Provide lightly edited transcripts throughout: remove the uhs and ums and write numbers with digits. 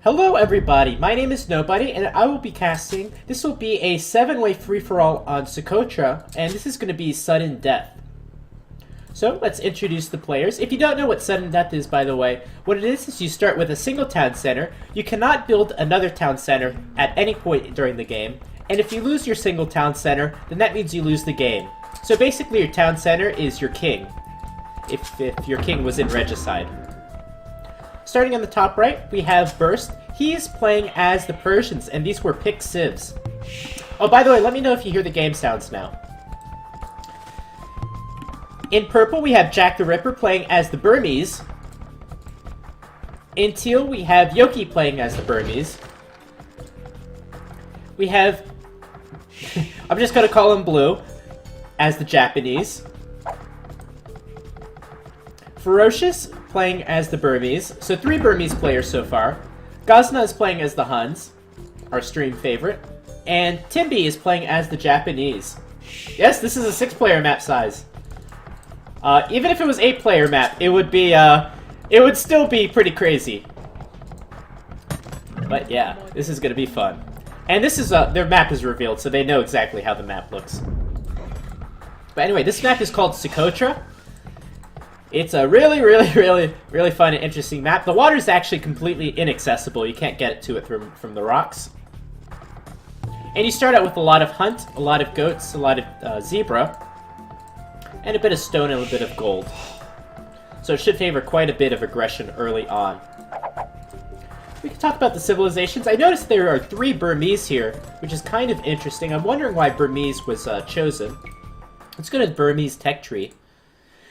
Hello everybody, my name is Nobody, and I will be casting, this will be a 7-way free-for-all on Socotra, and this is going to be sudden death. So, let's introduce the players. If you don't know what sudden death is, by the way, what it is you start with a single town center, you cannot build another town center at any point during the game, and if you lose your single town center, then that means you lose the game. So basically your town center is your king, if your king was in regicide. Starting on the top right, we have Burst. He is playing as the Persians, and these were pick civs. Oh, by the way, let me know if you hear the game sounds now. In purple, we have Jack the Ripper playing as the Burmese. In teal, we have Yoki playing as the Burmese. We have... I'm just gonna call him Blue, as the Japanese. Ferocious playing as the Burmese. So 3 Burmese players so far. Gazna is playing as the Huns, our stream favorite. And Timby is playing as the Japanese. Yes, this is a 6-player map size. Even if it was 8-player map, it would be, it would still be pretty crazy. But yeah, this is gonna be fun. And this is, their map is revealed, so they know exactly how the map looks. But anyway, this map is called Socotra. It's a really fun and interesting map. The water is actually completely inaccessible. You can't get to it from the rocks. And you start out with a lot of hunt, a lot of goats, a lot of zebra, and a bit of stone and a bit of gold. So it should favor quite a bit of aggression early on. We can talk about the civilizations. I noticed there are 3 Burmese here, which is kind of interesting. I'm wondering why Burmese was chosen. Let's go to the Burmese tech tree.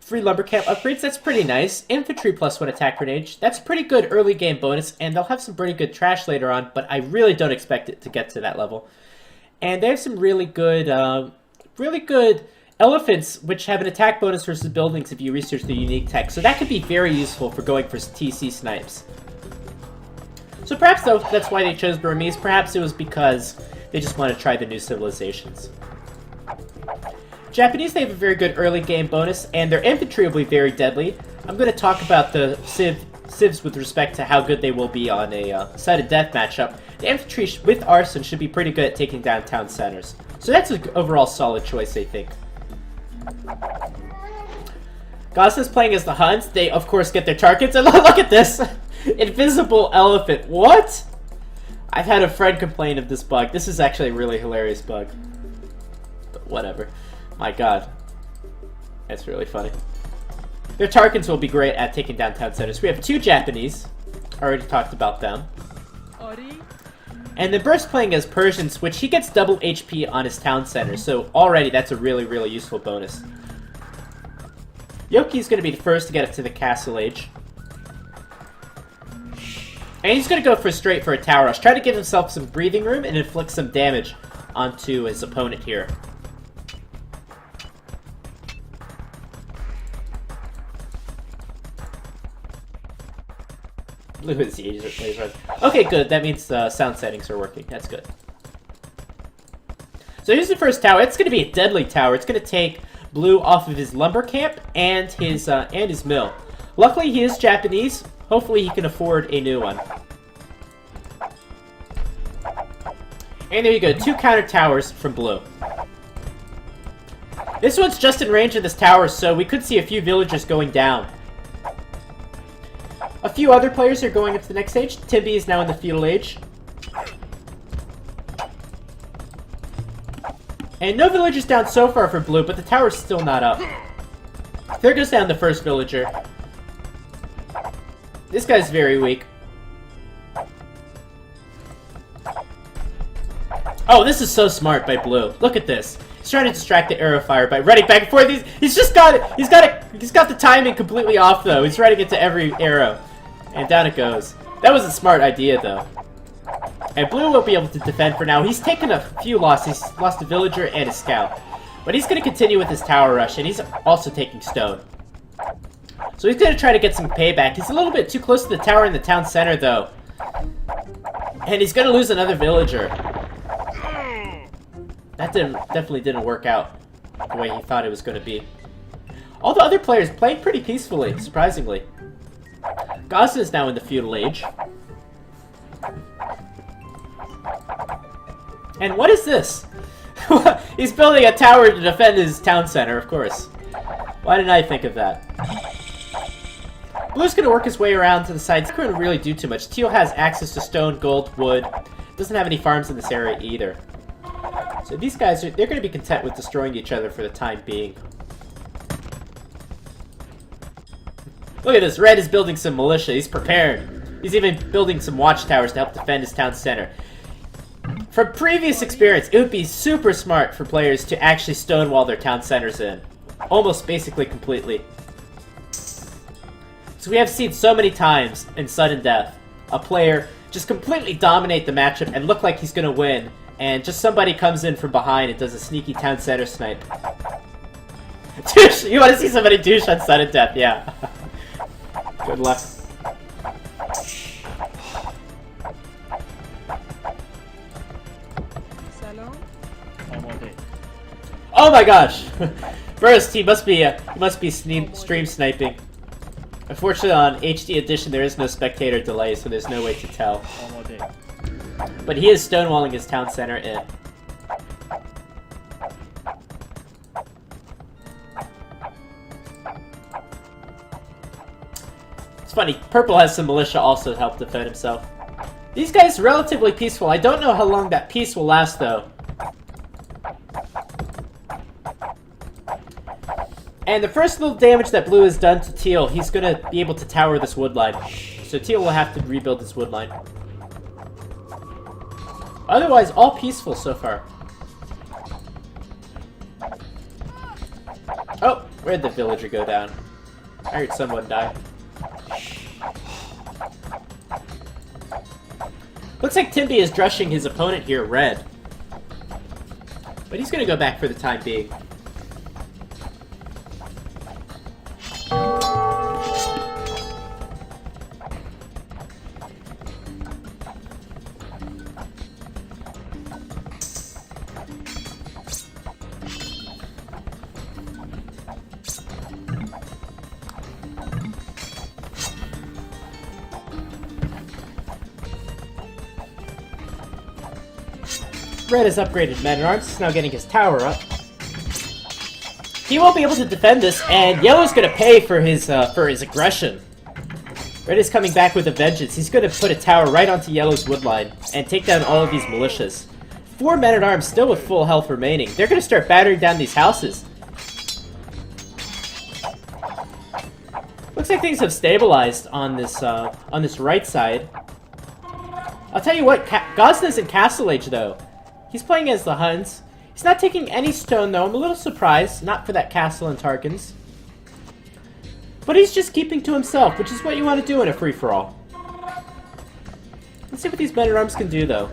Free lumber camp upgrades, that's pretty nice. Infantry +1 attack range, that's pretty good early game bonus, and they'll have some pretty good trash later on, but I really don't expect it to get to that level. And they have some really good elephants, which have an attack bonus versus buildings if you research the unique tech, so that could be very useful for going for TC snipes. So perhaps though, that's why they chose Burmese, perhaps it was because they just want to try the new civilizations. Japanese, they have a very good early game bonus, and their infantry will be very deadly. I'm going to talk about the civs with respect to how good they will be on a sudden death matchup. The infantry with arson should be pretty good at taking down town centers. So that's an overall solid choice, I think. Gaza's playing as the Huns. They, of course, get their targets. And look at this! Invisible elephant. What? I've had a friend complain of this bug. This is actually a really hilarious bug. But whatever. My god. That's really funny. Their targets will be great at taking down town centers. We have 2 Japanese. Already talked about them. And then Burst playing as Persians, which he gets double HP on his town center. So already that's a really useful bonus. Yoki's going to be the first to get up to the Castle Age. And he's going to go straight for a tower rush. Try to give himself some breathing room and inflict some damage onto his opponent here. Blue is the laser. Okay, good. That means sound settings are working. That's good. So here's the first tower. It's going to be a deadly tower. It's going to take Blue off of his lumber camp and his mill. Luckily, he is Japanese. Hopefully, he can afford a new one. And there you go. 2 counter towers from Blue. This one's just in range of this tower, so we could see a few villagers going down. A few other players are going up to the next stage. Timby is now in the feudal age. And no villagers down so far for Blue, but the tower's still not up. There goes down the first villager. This guy's very weak. Oh, this is so smart by Blue. Look at this. He's trying to distract the arrow fire by running back and forth. He's just got it. He's got the timing completely off though. He's running into every arrow. And down it goes. That was a smart idea, though. And Blue won't be able to defend for now. He's taken a few losses. He's lost a villager and a scout. But he's going to continue with his tower rush, and he's also taking stone. So he's going to try to get some payback. He's a little bit too close to the tower in the town center, though. And he's going to lose another villager. That definitely didn't work out the way he thought it was going to be. All the other players playing pretty peacefully, surprisingly. Gosna is now in the feudal age. And what is this? He's building a tower to defend his town center, of course. Why didn't I think of that? Blue's gonna work his way around to the sides. He couldn't really do too much. Teal has access to stone, gold, wood. Doesn't have any farms in this area either. So these guys, they're gonna be content with destroying each other for the time being. Look at this, Red is building some militia. He's prepared. He's even building some watchtowers to help defend his town center. From previous experience, it would be super smart for players to actually stonewall their town centers in. Almost basically completely. So we have seen so many times in Sudden Death, a player just completely dominate the matchup and look like he's gonna win, and just somebody comes in from behind and does a sneaky town center snipe. Douche! You wanna see somebody douche on Sudden Death, yeah. Good luck. Oh my gosh! First, he must be stream sniping. Unfortunately, on HD Edition, there is no spectator delay, so there's no way to tell. But he is stonewalling his town center in. It's funny, Purple has some militia also to help defend himself. These guys are relatively peaceful. I don't know how long that peace will last, though. And the first little damage that Blue has done to Teal, he's gonna be able to tower this wood line. So Teal will have to rebuild this wood line. Otherwise, all peaceful so far. Oh, where'd the villager go down? I heard someone die. Looks like Timby is drushing his opponent here, Red. But he's gonna go back for the time being. Red has upgraded men-at-arms, he's now getting his tower up. He won't be able to defend this, and Yellow's gonna pay for his aggression. Red is coming back with a vengeance. He's gonna put a tower right onto Yellow's woodline and take down all of these militias. 4 men-at-arms still with full health remaining. They're gonna start battering down these houses. Looks like things have stabilized on this right side. I'll tell you what, Gosna's in Castle Age though. He's playing as the Huns. He's not taking any stone, though. I'm a little surprised. Not for that castle in Tarkins. But he's just keeping to himself, which is what you want to do in a free-for-all. Let's see what these men-at-arms can do, though.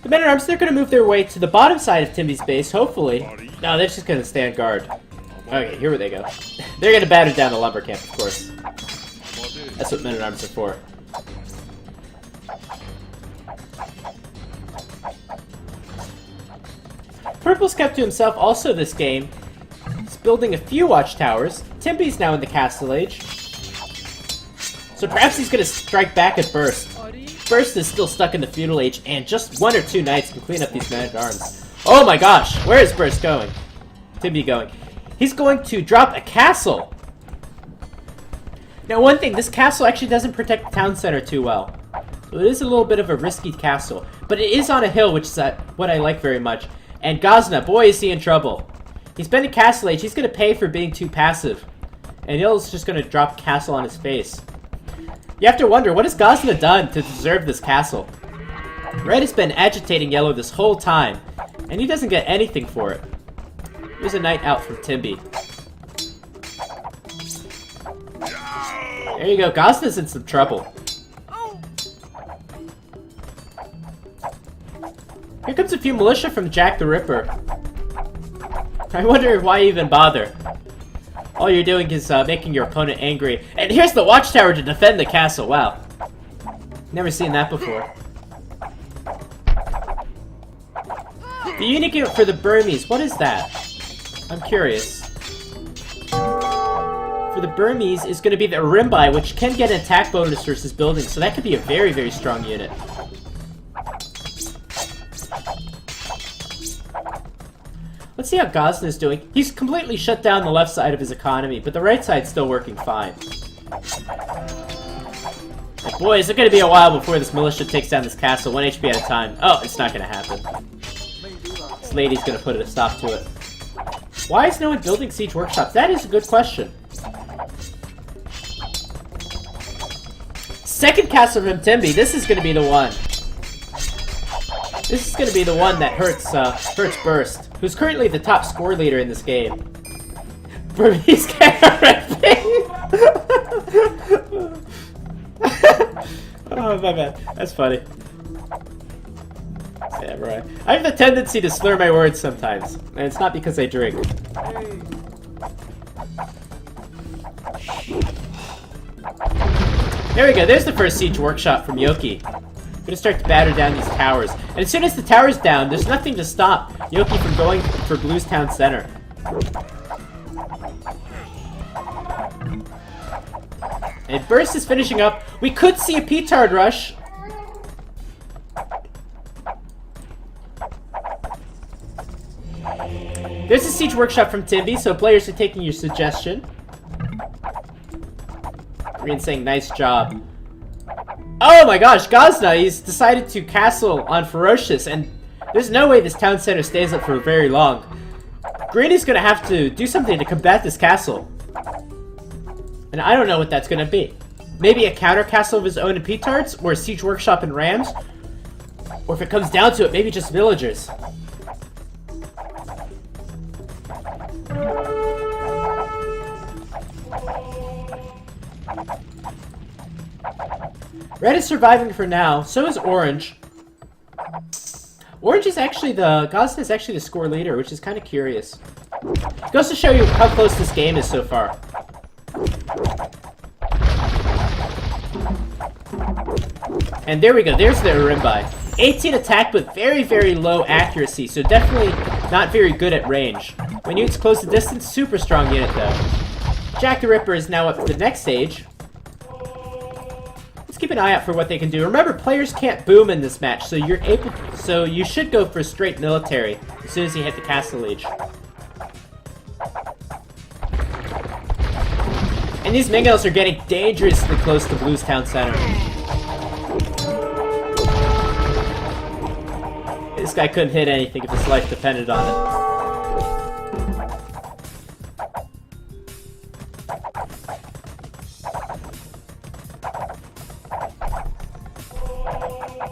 The men-at-arms, they're going to move their way to the bottom side of Timby's base, hopefully. No, they're just going to stand guard. Okay, here they go. They're going to batter down the lumber camp, of course. That's what men-at-arms are for. Purple's kept to himself also this game. He's building a few watchtowers. Timby's now in the Castle Age. So perhaps he's going to strike back at Burst. Burst is still stuck in the Feudal Age, and just 1 or 2 knights can clean up these men-at-arms. Oh my gosh! Where is Burst going? Timby going. He's going to drop a castle! Now one thing, this castle actually doesn't protect the town center too well. So it is a little bit of a risky castle. But it is on a hill, which is what I like very much. And Gosna, boy is he in trouble. He's been in Castle Age, he's gonna pay for being too passive. And Ill's just gonna drop castle on his face. You have to wonder, what has Gosna done to deserve this castle? Red has been agitating Yellow this whole time, and he doesn't get anything for it. Here's a knight out from Timby. There you go, Gosna's in some trouble. Here comes a few militia from Jack the Ripper. I wonder why even bother. All you're doing is making your opponent angry. And here's the watchtower to defend the castle. Wow. Never seen that before. The unit for the Burmese, what is that? I'm curious. For the Burmese is going to be the Rimbai, which can get an attack bonus versus buildings, so that could be a very, very strong unit. Let's see how Gazna is doing. He's completely shut down the left side of his economy, but the right side's still working fine. And boy, is it going to be a while before this militia takes down this castle, 1 HP at a time. Oh, it's not going to happen. This lady's going to put a stop to it. Why is no one building siege workshops? That is a good question. Second castle from Timby. This is going to be the one. This is going to be the one that hurts Burst, who's currently the top score leader in this game. Burmese Oh, my bad. That's funny. Yeah, right. I have the tendency to slur my words sometimes, and it's not because I drink. There we go. There's the first siege workshop from Yoki. I'm gonna start to batter down these towers. And as soon as the tower's down, there's nothing to stop Yoki from going for Blue's town center. And Burst is finishing up. We could see a Petard rush. There's a siege workshop from Timby, so players are taking your suggestion. Green saying, nice job. Oh my gosh, Gazna, he's decided to castle on Ferocious, and there's no way this town center stays up for very long. Green is going to have to do something to combat this castle. And I don't know what that's going to be. Maybe a counter castle of his own in Petards, or a siege workshop in Rams? Or if it comes down to it, maybe just villagers. Red is surviving for now, so is Orange. Orange is actually Gazna is actually the score leader, which is kind of curious. It goes to show you how close this game is so far. And there we go, there's the Urimbai. 18 attack, but very, very low accuracy, so definitely not very good at range. When units close the distance, super strong unit though. Jack the Ripper is now up to the next stage. Let's keep an eye out for what they can do. Remember, players can't boom in this match, so you should go for straight military as soon as you hit the castle age. And these Mingos are getting dangerously close to Blue's town center. This guy couldn't hit anything if his life depended on it.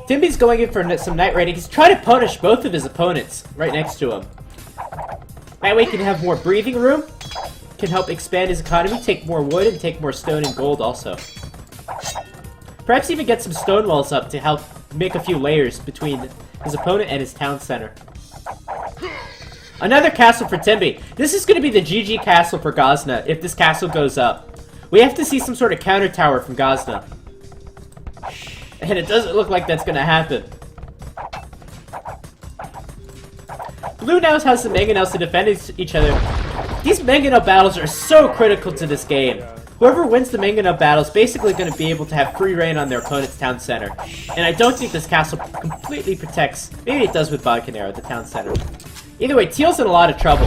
Timby's going in for some night raiding. He's trying to punish both of his opponents right next to him. That way he can have more breathing room, can help expand his economy, take more wood, and take more stone and gold also. Perhaps even get some stone walls up to help make a few layers between his opponent and his town center. Another castle for Timby. This is going to be the GG castle for Gazna if this castle goes up. We have to see some sort of counter tower from Gazna. And it doesn't look like that's going to happen. Blue now has some mangonels to defend each other. These mangonel battles are so critical to this game. Whoever wins the mangonel battle is basically going to be able to have free reign on their opponent's town center. And I don't think this castle completely protects... Maybe it does with Vodkanero, the town center. Either way, Teal's in a lot of trouble.